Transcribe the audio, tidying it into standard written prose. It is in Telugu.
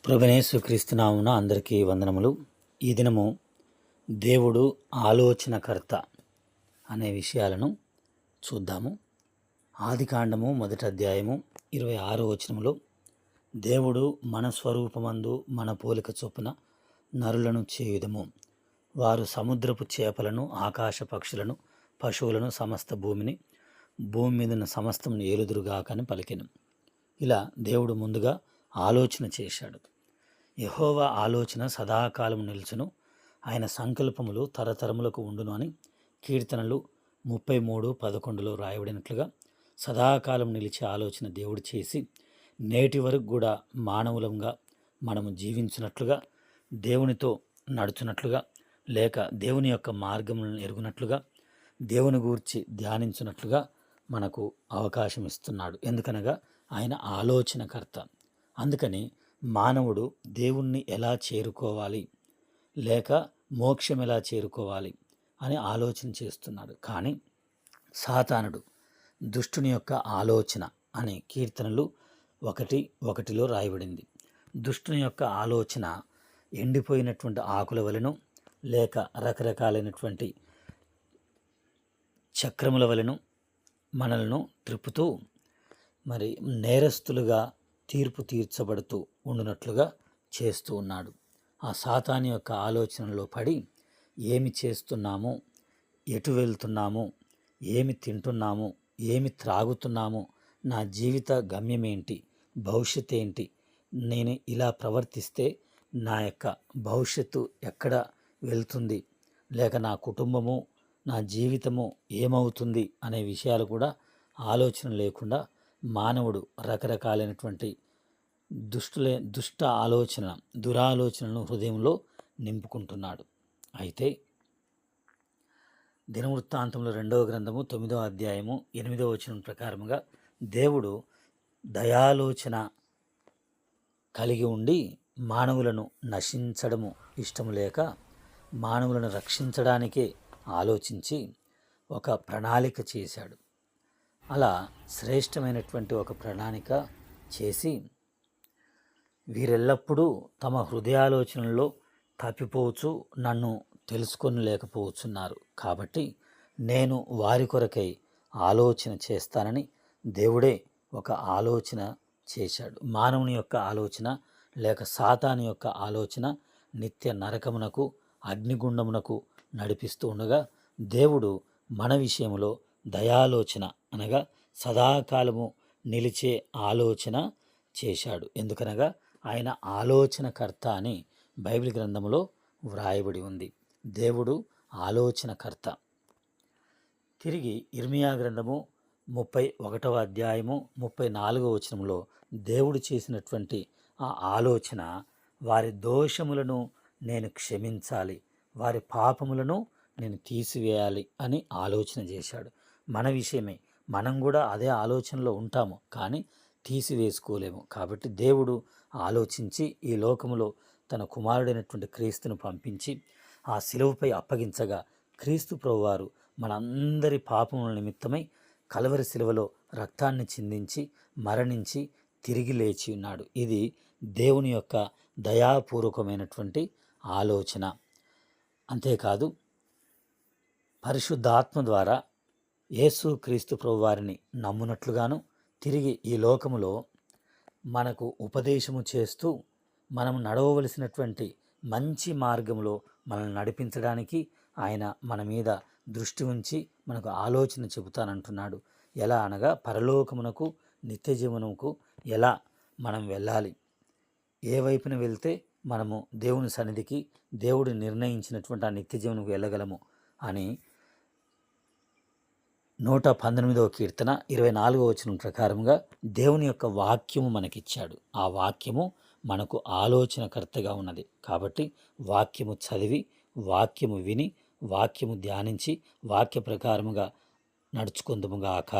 ప్రభునేసుక్రీస్తు నామమున అందరికీ వందనములు. ఈ దినము దేవుడు ఆలోచనకర్త అనే విషయాలను చూద్దాము. ఆదికాండము 1వ అధ్యాయము 26వ వచనములో, దేవుడు మన స్వరూపమందు మన పోలిక చొప్పున నరులను చేయుదము, వారు సముద్రపు చేపలను, ఆకాశ పక్షులను, పశువులను, సమస్త భూమి మీదన సమస్తమును ఏలుదురుగాకని పలికెను. ఇలా దేవుడు ముందుగా ఆలోచన చేశాడు. యెహోవా ఆలోచన సదాకాలం నిలుచును, ఆయన సంకల్పములు తరతరములకు ఉండును అని కీర్తనలు 33:11 రాయబడినట్లుగా సదాకాలం నిలిచే ఆలోచన దేవుడు చేసి నేటి వరకు కూడా మానవులంగా మనము జీవించినట్లుగా, దేవునితో నడుచున్నట్లుగా, లేక దేవుని యొక్క మార్గములను ఎరుగునట్లుగా, దేవుని గూర్చి ధ్యానించినట్లుగా మనకు అవకాశం ఇస్తున్నాడు. ఎందుకనగా ఆయన ఆలోచనకర్త. అందుకని మానవుడు దేవుణ్ణి ఎలా చేరుకోవాలి, లేక మోక్షం ఎలా చేరుకోవాలి అని ఆలోచన చేస్తున్నాడు. కానీ సాతానుడు దుష్టుని యొక్క ఆలోచన అనే కీర్తనలు 1:1 రాయబడింది. దుష్టుని యొక్క ఆలోచన ఎండిపోయినటువంటి ఆకుల వలెను, లేక రకరకాలైనటువంటి చక్రముల వలెను మనలను త్రిప్పుతూ మరి నేరస్తులుగా తీర్పు తీర్చబడుతూ ఉండునట్లుగా చేస్తూ ఉన్నాడు. ఆ సాతాను యొక్క ఆలోచనలో పడి ఏమి చేస్తున్నాము, ఎటు వెళ్తున్నాము, ఏమి తింటున్నాము, ఏమి త్రాగుతున్నాము, నా జీవిత గమ్యమేంటి, భవిష్యత్ ఏంటి, నేను ఇలా ప్రవర్తిస్తే నా యొక్క భవిష్యత్తు ఎక్కడ వెళ్తుంది, లేక నా కుటుంబము, నా జీవితము ఏమవుతుంది అనే విషయాలు కూడా ఆలోచన లేకుండా మానవుడు రకరకాలైనటువంటి దుష్ట ఆలోచన, దురాలోచనలను హృదయంలో నింపుకుంటున్నాడు. అయితే దినవృత్తాంతంలో 2వ గ్రంథము 9వ అధ్యాయము 8వ వచనం ప్రకారముగా దేవుడు దయాలోచన కలిగి ఉండి మానవులను నశించడము ఇష్టము లేక మానవులను రక్షించడానికే ఆలోచించి ఒక ప్రణాళిక చేశాడు. అలా శ్రేష్టమైనటువంటి ఒక ప్రణాళిక చేసి వీరెల్లప్పుడూ తమ హృదయాలోచనలో తప్పిపోవచ్చు, నన్ను తెలుసుకొని లేకపోవచ్చున్నారు. కాబట్టి నేను వారి కొరకై ఆలోచన చేస్తానని దేవుడే ఒక ఆలోచన చేశాడు. మానవుని యొక్క ఆలోచన లేక సాతాను యొక్క ఆలోచన నిత్య నరకమునకు, అగ్నిగుండమునకు నడిపిస్తూ ఉండగా దేవుడు మన విషయంలో దయాలోచన అనగా సదాకాలము నిలిచే ఆలోచన చేశాడు. ఎందుకనగా ఆయన ఆలోచనకర్త అని బైబిల్ గ్రంథంలో వ్రాయబడి ఉంది. దేవుడు ఆలోచనకర్త. తిరిగి ఇర్మియా గ్రంథము 31వ అధ్యాయము 34వ వచనంలో దేవుడు చేసినటువంటి ఆ ఆలోచన, వారి దోషములను నేను క్షమించాలి, వారి పాపములను నేను తీసివేయాలి అని ఆలోచన చేశాడు. మన విషయమే మనం కూడా అదే ఆలోచనలో ఉంటాము, కానీ తీసివేసుకోలేము. కాబట్టి దేవుడు ఆలోచించి ఈ లోకములో తన కుమారుడైనటువంటి క్రీస్తును పంపించి ఆ శిలువపై అప్పగించగా క్రీస్తు ప్రభువారు మనందరి పాపముల నిమిత్తమై కలవరి శిలువలో రక్తాన్ని చిందించి మరణించి తిరిగి లేచి ఉన్నాడు. ఇది దేవుని యొక్క దయాపూర్వకమైనటువంటి ఆలోచన. అంతేకాదు పరిశుద్ధాత్మ ద్వారా యేసు క్రీస్తు ప్రభువారిని నమ్మునట్లుగాను తిరిగి ఈ లోకములో మనకు ఉపదేశము చేస్తూ మనం నడవవలసినటువంటి మంచి మార్గంలో మనల్ని నడిపించడానికి ఆయన మన మీద దృష్టి ఉంచి మనకు ఆలోచన చెబుతానంటున్నాడు. ఎలా అనగా పరలోకమునకు, నిత్య జీవనముకు ఎలా మనం వెళ్ళాలి, ఏ వైపున వెళ్తే మనము దేవుని సన్నిధికి, దేవుడు నిర్ణయించినటువంటి ఆ నిత్య జీవనకు వెళ్ళగలము అని 119వ కీర్తన 24వ వచనం ప్రకారంగా దేవుని యొక్క వాక్యము మనకిచ్చాడు. ఆ వాక్యము మనకు ఆలోచనకర్తగా ఉన్నది. కాబట్టి వాక్యము చదివి, వాక్యము విని, వాక్యము ధ్యానించి, వాక్య ప్రకారముగా నడుచుకుందుముగాక.